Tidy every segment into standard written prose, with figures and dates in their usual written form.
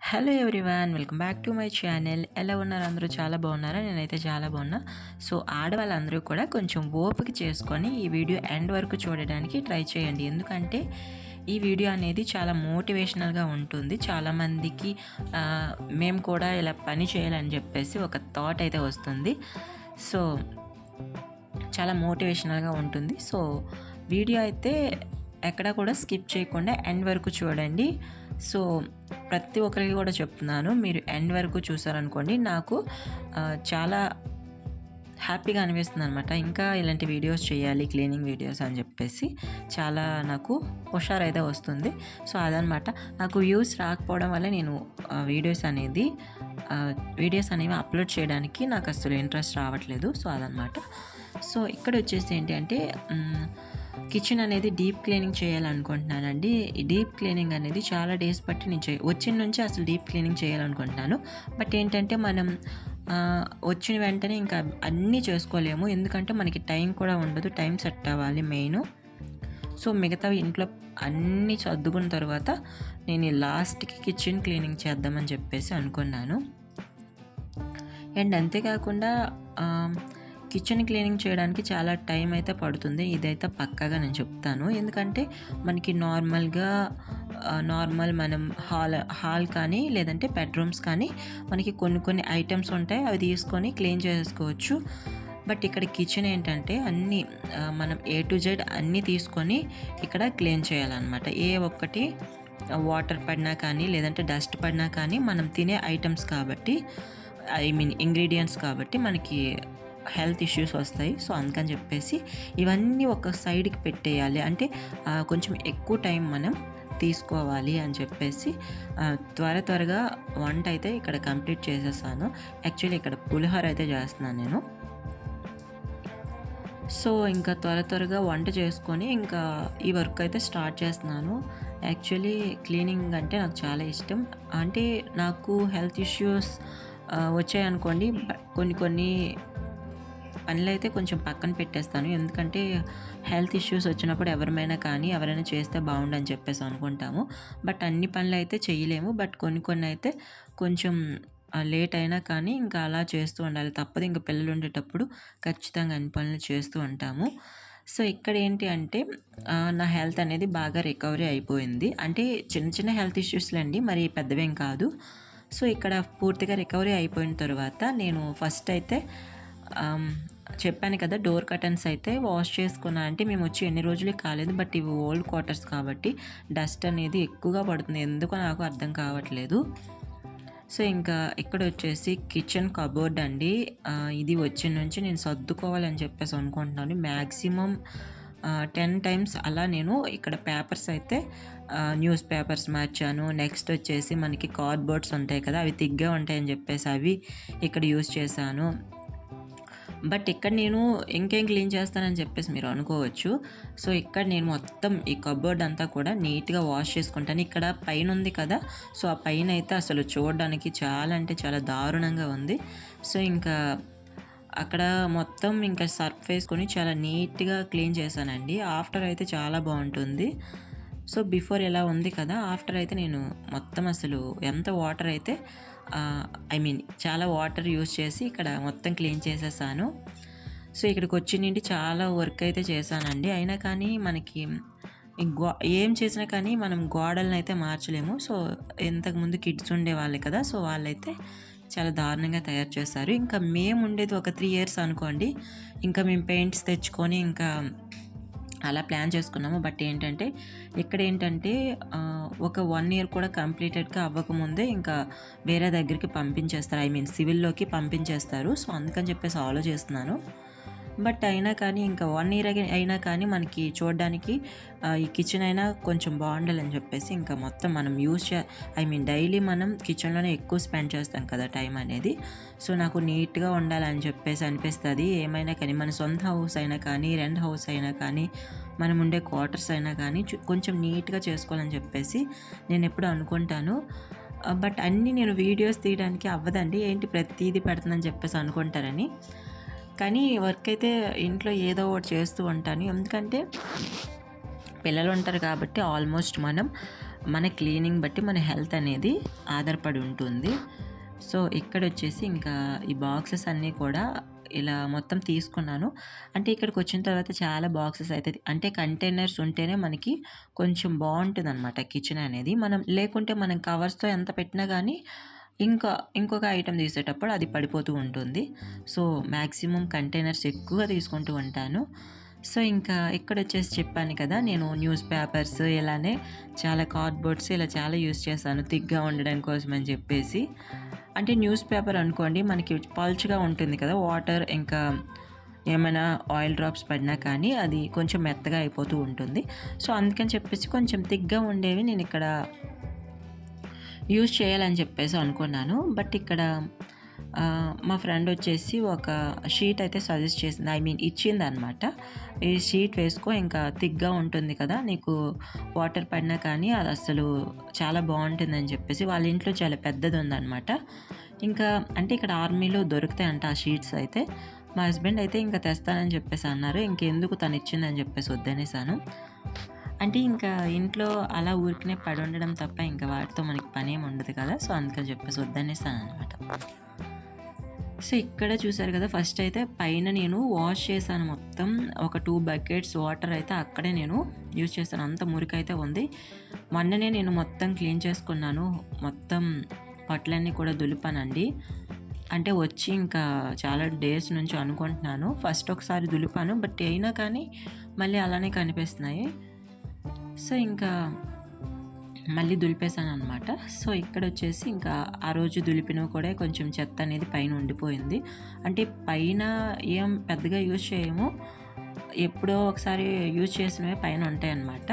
Hello everyone, welcome back to my channel. ఎలా ఉన్నారు అందరూ? చాలా బాగున్నారా? నేనైతే చాలా బాగున్నా. సో ఆడవాళ్ళందరూ కూడా కొంచెం ఓపిక చేసుకొని ఈ వీడియో ఎండ్ వరకు చూడడానికి ట్రై చేయండి. ఎందుకంటే ఈ వీడియో అనేది చాలా మోటివేషనల్గా ఉంటుంది. చాలామందికి మేము కూడా ఇలా పని చేయాలని చెప్పేసి ఒక థాట్ అయితే వస్తుంది. సో చాలా మోటివేషనల్గా ఉంటుంది. సో వీడియో అయితే ఎక్కడ కూడా స్కిప్ చేయకుండా ఎండ్ వరకు చూడండి. సో ప్రతి ఒక్కరికి కూడా చెప్తున్నాను, మీరు ఎండ్ వరకు చూసారనుకోండి, నాకు చాలా హ్యాపీగా అనిపిస్తుంది అనమాట. ఇంకా ఇలాంటి వీడియోస్ చేయాలి, క్లీనింగ్ వీడియోస్ అని చెప్పేసి చాలా నాకు హుషారైతే వస్తుంది. సో అదనమాట, నాకు వ్యూస్ రాకపోవడం వల్ల నేను వీడియోస్ అనేవి అప్లోడ్ చేయడానికి నాకు అసలు ఇంట్రెస్ట్ రావట్లేదు. సో అదనమాట. సో ఇక్కడ వచ్చేసి ఏంటి అంటే కిచెన్ అనేది డీప్ క్లీనింగ్ చేయాలనుకుంటున్నానండి. ఈ డీప్ క్లీనింగ్ అనేది చాలా డేస్ బట్టి నేను వచ్చిన నుంచి అసలు డీప్ క్లీనింగ్ చేయాలనుకుంటున్నాను. బట్ ఏంటంటే మనం వచ్చిన వెంటనే ఇంకా అన్నీ చేసుకోలేము, ఎందుకంటే మనకి టైం కూడా ఉండదు. టైం సెట్ అవ్వాలి మెయిన్. సో మిగతావి ఇంట్లో అన్నీ సర్దుకున్న తర్వాత నేను లాస్ట్కి కిచెన్ క్లీనింగ్ చేద్దామని చెప్పేసి అనుకున్నాను. అండ్ అంతేకాకుండా కిచెన్ క్లీనింగ్ చేయడానికి చాలా టైం అయితే పడుతుంది, ఇదైతే పక్కాగా నేను చెప్తాను. ఎందుకంటే మనకి నార్మల్ మనం హాల్ కానీ లేదంటే బెడ్రూమ్స్ కానీ మనకి కొన్ని ఐటమ్స్ ఉంటాయి, అవి తీసుకొని క్లీన్ చేసుకోవచ్చు. బట్ ఇక్కడ కిచెన్ ఏంటంటే అన్నీ మనం A to Z అన్నీ తీసుకొని ఇక్కడ క్లీన్ చేయాలన్నమాట. ఏ ఒక్కటి వాటర్ పడినా కానీ లేదంటే డస్ట్ పడినా కానీ మనం తినే ఐటమ్స్ కాబట్టి, ఇంగ్రీడియంట్స్ కాబట్టి మనకి హెల్త్ ఇష్యూస్ వస్తాయి. సో అందుకని చెప్పేసి ఇవన్నీ ఒక సైడ్కి పెట్టేయాలి. అంటే కొంచెం ఎక్కువ టైం మనం తీసుకోవాలి అని చెప్పేసి త్వరగా వంట అయితే ఇక్కడ కంప్లీట్ చేసేసాను. యాక్చువల్లీ ఇక్కడ పులిహోర అయితే చేస్తున్నాను నేను. సో ఇంకా త్వరగా వంట చేసుకొని ఇంకా ఈ వర్క్ అయితే స్టార్ట్ చేస్తున్నాను. యాక్చువల్లీ క్లీనింగ్ అంటే నాకు చాలా ఇష్టం. అంటే నాకు హెల్త్ ఇష్యూస్ వచ్చాయనుకోండి, కొన్ని పనులు అయితే కొంచెం పక్కన పెట్టేస్తాను. ఎందుకంటే హెల్త్ ఇష్యూస్ వచ్చినప్పుడు ఎవరైనా చేస్తే బాగుండని చెప్పేసి అనుకుంటాము. బట్ అన్ని పనులు అయితే చేయలేము. బట్ కొన్ని అయితే కొంచెం లేట్ అయినా కానీ ఇంకా అలా చేస్తూ ఉండాలి, తప్పదు. ఇంకా పిల్లలు ఉండేటప్పుడు ఖచ్చితంగా అన్ని పనులు చేస్తూ ఉంటాము. సో ఇక్కడ ఏంటి అంటే నా హెల్త్ అనేది బాగా రికవరీ అయిపోయింది. అంటే చిన్న హెల్త్ ఇష్యూస్లు అండి, మరి పెద్దవేం కాదు. సో ఇక్కడ పూర్తిగా రికవరీ అయిపోయిన తర్వాత నేను ఫస్ట్ అయితే చెప్పాను కదా, డోర్ కర్టన్స్ అయితే వాష్ చేసుకున్నా. అంటే మేము వచ్చి ఎన్ని రోజులు కాలేదు, బట్ ఇవి ఓల్డ్ క్వార్టర్స్ కాబట్టి డస్ట్ అనేది ఎక్కువగా పడుతుంది, ఎందుకో నాకు అర్థం కావట్లేదు. సో ఇంకా ఇక్కడ వచ్చేసి కిచెన్ కబోర్డ్ అండి. ఇది వచ్చిన నుంచి నేను సర్దుకోవాలని చెప్పేసి అనుకుంటున్నాను. మ్యాక్సిమం 10 times అలా నేను ఇక్కడ పేపర్స్ అయితే న్యూస్ పేపర్స్ మార్చాను. నెక్స్ట్ వచ్చేసి మనకి కార్డ్బోర్డ్స్ ఉంటాయి కదా, అవి తిగ్గా ఉంటాయని చెప్పేసి అవి ఇక్కడ యూజ్ చేశాను. బట్ ఇక్కడ నేను ఇంకేం క్లీన్ చేస్తానని చెప్పేసి మీరు అనుకోవచ్చు. సో ఇక్కడ నేను మొత్తం ఈ కబోర్డ్ అంతా కూడా నీట్గా వాష్ చేసుకుంటాను. ఇక్కడ పైన ఉంది కదా, సో ఆ పైన అయితే అసలు చూడడానికి చాలా అంటే చాలా దారుణంగా ఉంది. సో ఇంకా అక్కడ మొత్తం ఇంకా సర్ఫ్ వేసుకొని చాలా నీట్గా క్లీన్ చేశానండి. ఆఫ్టర్ అయితే చాలా బాగుంటుంది. సో బిఫోర్ ఎలా ఉంది కదా, ఆఫ్టర్ అయితే నేను మొత్తం అసలు ఎంత వాటర్ అయితే చాలా వాటర్ యూజ్ చేసి ఇక్కడ మొత్తం క్లీన్ చేసేసాను. సో ఇక్కడికి వచ్చి నుండి చాలా వర్క్ అయితే చేశానండి. అయినా కానీ మనకి ఏం చేసినా కానీ మనం గోడలను అయితే మార్చలేము. సో ఇంతకుముందు కిడ్స్ ఉండేవాళ్ళు కదా, సో వాళ్ళైతే చాలా దారుణంగా తయారు చేశారు. ఇంకా మేము ఉండేది ఒక 3 years అనుకోండి. ఇంకా మేము పెయింట్స్ తెచ్చుకొని ఇంకా అలా ప్లాన్ చేసుకున్నాము. బట్ ఏంటంటే ఇక్కడ ఏంటంటే ఒక 1 year కూడా కంప్లీటెడ్గా అవ్వకముందే ఇంకా వేరే దగ్గరికి పంపించేస్తారు, సివిల్లోకి పంపించేస్తారు. సో అందుకని చెప్పేసి ఆలోచిస్తున్నాను. బట్ అయినా కానీ ఇంకా 1 year అయినా కానీ మనకి చూడడానికి ఈ కిచెన్ అయినా కొంచెం బాగుండాలని చెప్పేసి ఇంకా మొత్తం మనం డైలీ మనం కిచెన్లోనే ఎక్కువ స్పెండ్ చేస్తాం కదా టైం అనేది. సో నాకు నీట్గా ఉండాలని చెప్పేసి అనిపిస్తుంది. ఏమైనా కానీ మన సొంత హౌస్ అయినా కానీ, రెంట్ హౌస్ అయినా కానీ, మనం ఉండే క్వార్టర్స్ అయినా కానీ కొంచెం నీట్గా చేసుకోవాలని చెప్పేసి నేను ఎప్పుడు అనుకుంటాను. బట్ అన్నీ నేను వీడియోస్ తీయడానికి అవ్వదండి, ఏంటి ప్రతిదీ పెడుతుందని చెప్పేసి అనుకుంటారని. కానీ వర్క్ అయితే ఇంట్లో ఏదో ఒకటి చేస్తూ ఉంటాను. ఎందుకంటే పిల్లలు ఉంటారు కాబట్టి ఆల్మోస్ట్ మనం మన క్లీనింగ్ బట్టి మన హెల్త్ అనేది ఆధారపడి ఉంటుంది. సో ఇక్కడొచ్చేసి ఇంకా ఈ బాక్సెస్ అన్నీ కూడా ఇలా మొత్తం తీసుకున్నాను. అంటే ఇక్కడికి వచ్చిన తర్వాత చాలా బాక్సెస్ అయితే అంటే కంటైనర్స్ ఉంటేనే మనకి కొంచెం బాగుంటుందన్నమాట కిచెన్ అనేది. మనం లేకుంటే మనం కవర్స్తో ఎంత పెట్టినా కానీ ఇంకొక ఐటెం తీసేటప్పుడు అది పడిపోతూ ఉంటుంది. సో మ్యాక్సిమం కంటైనర్స్ ఎక్కువగా తీసుకుంటూ ఉంటాను. సో ఇంకా ఇక్కడొచ్చేసి చెప్పాను కదా, నేను న్యూస్ పేపర్స్ ఇలానే చాలా కార్డ్బోర్డ్స్ ఇలా చాలా యూజ్ చేశాను థిక్‌గా ఉండడం కోసం అని చెప్పేసి. అంటే న్యూస్ పేపర్ అనుకోండి మనకి పల్చగా ఉంటుంది కదా, వాటర్ ఇంకా ఏమైనా ఆయిల్ డ్రాప్స్ పడినా కానీ అది కొంచెం మెత్తగా అయిపోతూ ఉంటుంది. సో అందుకని చెప్పేసి కొంచెం థిక్‌గా ఉండేవి నేను ఇక్కడ యూజ్ చేయాలని చెప్పేసి అనుకున్నాను. బట్ ఇక్కడ మా ఫ్రెండ్ వచ్చేసి ఒక షీట్ అయితే సజెస్ట్ చేసింది, ఐ మీన్ ఇచ్చిందనమాట. ఈ షీట్ వేసుకో ఇంకా థిక్‌గా ఉంటుంది కదా, నీకు వాటర్ పడినా కానీ అది అసలు చాలా బాగుంటుందని చెప్పేసి. వాళ్ళ ఇంట్లో చాలా పెద్దది ఉందన్నమాట. ఇంకా అంటే ఇక్కడ ఆర్మీలో దొరుకుతాయంట ఆ షీట్స్ అయితే. మా హస్బెండ్ అయితే ఇంకా తెస్తానని చెప్పేసి అన్నారు. ఇంకెందుకు తను ఇచ్చిందని చెప్పేసి వద్దనేసాను. అంటే ఇంకా ఇంట్లో అలా ఊరికనే పడి ఉండడం తప్ప ఇంకా వాటితో మనకి పనేం ఉండదు కదా, సో అందుకని చెప్పేసి వద్దనేసాను అనమాట. సో ఇక్కడ చూసారు కదా, ఫస్ట్ అయితే పైన నేను వాష్ చేశాను మొత్తం. ఒక 2 బకెట్స్ వాటర్ అయితే అక్కడే నేను యూజ్ చేశాను. అంత మురికైతే ఉంది. మొన్ననే నేను మొత్తం క్లీన్ చేసుకున్నాను. మొత్తం బట్టలన్నీ కూడా దులిపానండి. అంటే వచ్చి ఇంకా చాలా డేస్ నుంచి అనుకుంటున్నాను. ఫస్ట్ ఒకసారి దులిపాను, బట్ అయినా కానీ మళ్ళీ అలానే కనిపిస్తున్నాయి. సో ఇంకా మళ్ళీ దులిపేశాను అనమాట. సో ఇక్కడ వచ్చేసి ఇంకా ఆ రోజు దులిపినవి కూడా కొంచెం చెత్త అనేది పైన ఉండిపోయింది. అంటే పైన ఏం పెద్దగా యూజ్ చేయము, ఎప్పుడో ఒకసారి యూజ్ చేసినవే పైన ఉంటాయి అన్నమాట.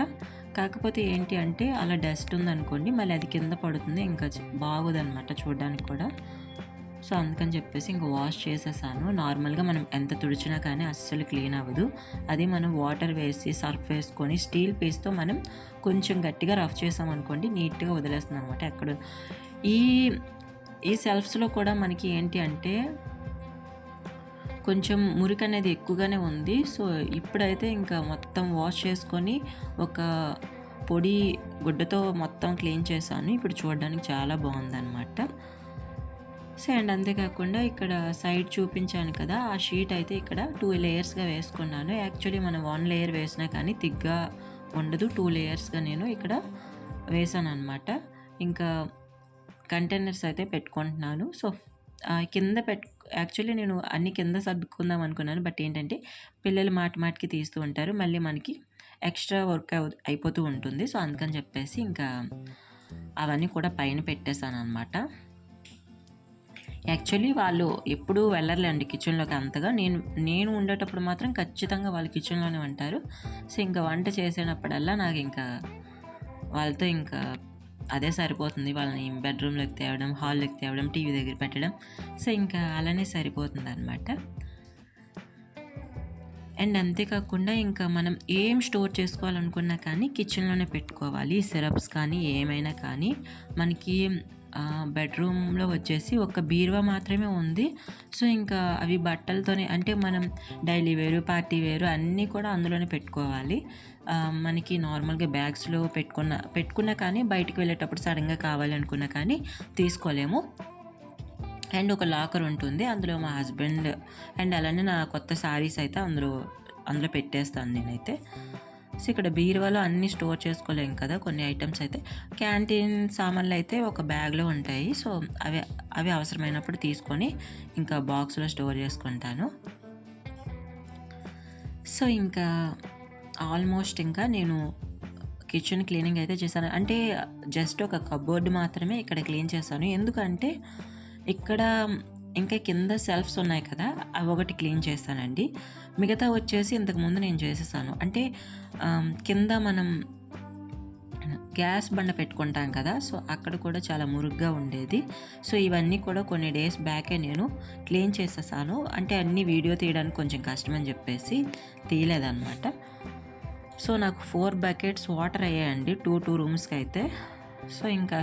కాకపోతే ఏంటి అంటే అలా డస్ట్ ఉందనుకోండి మళ్ళీ అది కింద పడుతుంది, ఇంకా బాగోదన్నమాట చూడడానికి కూడా. సో అందుకని చెప్పేసి ఇంకా వాష్ చేసేసాను. నార్మల్గా మనం ఎంత తుడిచినా కానీ అస్సలు క్లీన్ అవ్వదు. అది మనం వాటర్ వేసి సర్ఫ్ వేసుకొని స్టీల్ పీస్తో మనం కొంచెం గట్టిగా రఫ్ చేసామనుకోండి నీట్గా వదిలేస్తుంది అనమాట. అక్కడ ఈ సెల్ఫ్స్లో కూడా మనకి ఏంటి అంటే కొంచెం మురికి అనేది ఎక్కువగానే ఉంది. సో ఇప్పుడైతే ఇంకా మొత్తం వాష్ చేసుకొని ఒక పొడి గుడ్డతో మొత్తం క్లీన్ చేశాను. ఇప్పుడు చూడడానికి చాలా బాగుందన్నమాట. సో అండ్ అంతేకాకుండా ఇక్కడ సైడ్ చూపించాను కదా, ఆ షీట్ అయితే ఇక్కడ 2 లేయర్స్గా వేసుకున్నాను. యాక్చువల్లీ మనం 1 లేయర్ వేసినా కానీ థిక్గా ఉండదు, 2 లేయర్స్గా నేను ఇక్కడ వేసాను అనమాట. ఇంకా కంటైనర్స్ అయితే పెట్టుకుంటున్నాను. సో కింద యాక్చువల్లీ నేను అన్ని కింద సర్దుకుందాం అనుకున్నాను, బట్ ఏంటంటే పిల్లలు మాటికి తీస్తూ ఉంటారు, మళ్ళీ మనకి ఎక్స్ట్రా వర్క్ అయిపోతూ ఉంటుంది. సో అందుకని చెప్పేసి ఇంకా అవన్నీ కూడా పైన పెట్టేశాను అనమాట. యాక్చువల్లీ వాళ్ళు ఎప్పుడూ వెళ్ళరులేండి కిచెన్లోకి అంతగా. నేను ఉండేటప్పుడు మాత్రం ఖచ్చితంగా వాళ్ళు కిచెన్లోనే ఉంటారు. సో ఇంకా వంట చేసేటప్పుడల్లా నాకు ఇంకా వాళ్ళతో ఇంకా అదే సరిపోతుంది. వాళ్ళని బెడ్రూమ్లోకి తేవడం, హాల్లోకి తేవడం, టీవీ దగ్గర పెట్టడం. సో ఇంకా అలానే సరిపోతుంది అనమాట. అండ్ అంతేకాకుండా ఇంకా మనం ఏం స్టోర్ చేసుకోవాలనుకున్నా కానీ కిచెన్లోనే పెట్టుకోవాలి. సిరప్స్ కానీ ఏమైనా కానీ. మనకి బెడ్రూమ్లో వచ్చేసి ఒక బీరువా మాత్రమే ఉంది. సో ఇంకా అవి బట్టలతోనే, అంటే మనం డైలీ వేరు, పార్టీ వేరు అన్నీ కూడా అందులోనే పెట్టుకోవాలి. మనకి నార్మల్గా బ్యాగ్స్లో పెట్టుకున్నా కానీ బయటికి వెళ్ళేటప్పుడు సడన్గా కావాలి అనుకున్నా కానీ తీసుకోలేము. అండ్ ఒక లాకర్ ఉంటుంది, అందులో మా హస్బెండ్ అండ్ అలానే నా కొత్త శారీస్ అయితే అందులో పెట్టేస్తాను నేనైతే. సో ఇక్కడ బీరువాలో అన్నీ స్టోర్ చేసుకోలేము కదా, కొన్ని ఐటమ్స్ అయితే. క్యాంటీన్ సామాన్లు అయితే ఒక బ్యాగ్లో ఉంటాయి. సో అవి అవసరమైనప్పుడు తీసుకొని ఇంకా బాక్స్లో స్టోర్ చేసుకుంటాను. సో ఇంకా ఆల్మోస్ట్ ఇంకా నేను కిచెన్ క్లీనింగ్ అయితే చేశాను. అంటే జస్ట్ ఒక కబోర్డ్ మాత్రమే ఇక్కడ క్లీన్ చేశాను. ఎందుకంటే ఇక్కడ ఇంకా కింద సెల్ఫ్స్ ఉన్నాయి కదా, అవి ఒకటి క్లీన్ చేస్తానండి. మిగతా వచ్చేసి ఇంతకుముందు నేను చేసేసాను. అంటే కింద మనం గ్యాస్ బండ పెట్టుకుంటాం కదా, సో అక్కడ కూడా చాలా మురుగ్గా ఉండేది. సో ఇవన్నీ కూడా కొన్ని డేస్ బ్యాకే నేను క్లీన్ చేసేసాను. అంటే అన్నీ వీడియో తీయడానికి కొంచెం కష్టమని చెప్పేసి తీయలేదన్నమాట. సో నాకు 4 బకెట్స్ వాటర్ అయ్యాయండి 2 రూమ్స్కి అయితే. సో ఇంకా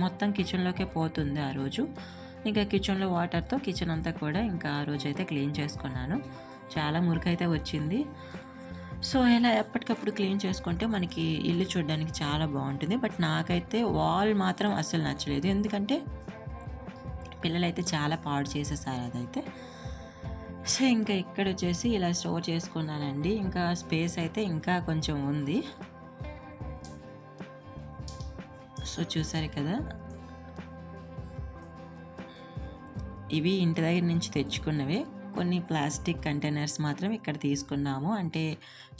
మొత్తం కిచెన్లోకే పోతుంది ఆ రోజు. ఇంకా కిచెన్లో వాటర్తో కిచెన్ అంతా కూడా ఇంకా ఆ రోజు అయితే క్లీన్ చేసుకున్నాను. చాలా మురికైతే వచ్చింది. సో, ఇలా ఎప్పటికప్పుడు క్లీన్ చేసుకుంటే మనకి ఇల్లు చూడడానికి చాలా బావుంటుంది. బట్ నాకైతే వాల్ మాత్రం అస్సలు నచ్చలేదు. ఎందుకంటే పిల్లలైతే చాలా పాడు చేసేసారు అదైతే. సో, ఇంకా ఇక్కడొచ్చేసి ఇలా స్టోర్ చేసుకున్నానండి. ఇంకా స్పేస్ అయితే ఇంకా కొంచెం ఉంది. సో, చూసారు కదా! ఇవి ఇంటి దగ్గర నుంచి తెచ్చుకున్నవే. కొన్ని ప్లాస్టిక్ కంటైనర్స్ మాత్రం ఇక్కడ తీసుకున్నాము. అంటే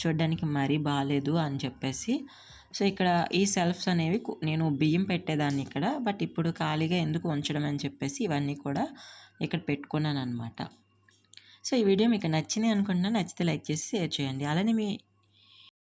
చూడ్డానికి మరీ బాలేదు అని చెప్పేసి. సో, ఇక్కడ ఈ సెల్ఫ్స్ అనేవి నేను బియ్యం పెట్టేదాన్ని ఇక్కడ. బట్ ఇప్పుడు ఖాళీగా ఎందుకు ఉంచడం అని చెప్పేసి ఇవన్నీ కూడా ఇక్కడ పెట్టుకున్నాననమాట. సో, ఈ వీడియో మీకు నచ్చింది అనుకుంటున్నాను. నచ్చితే లైక్ చేసి షేర్ చేయండి. అలానే మీ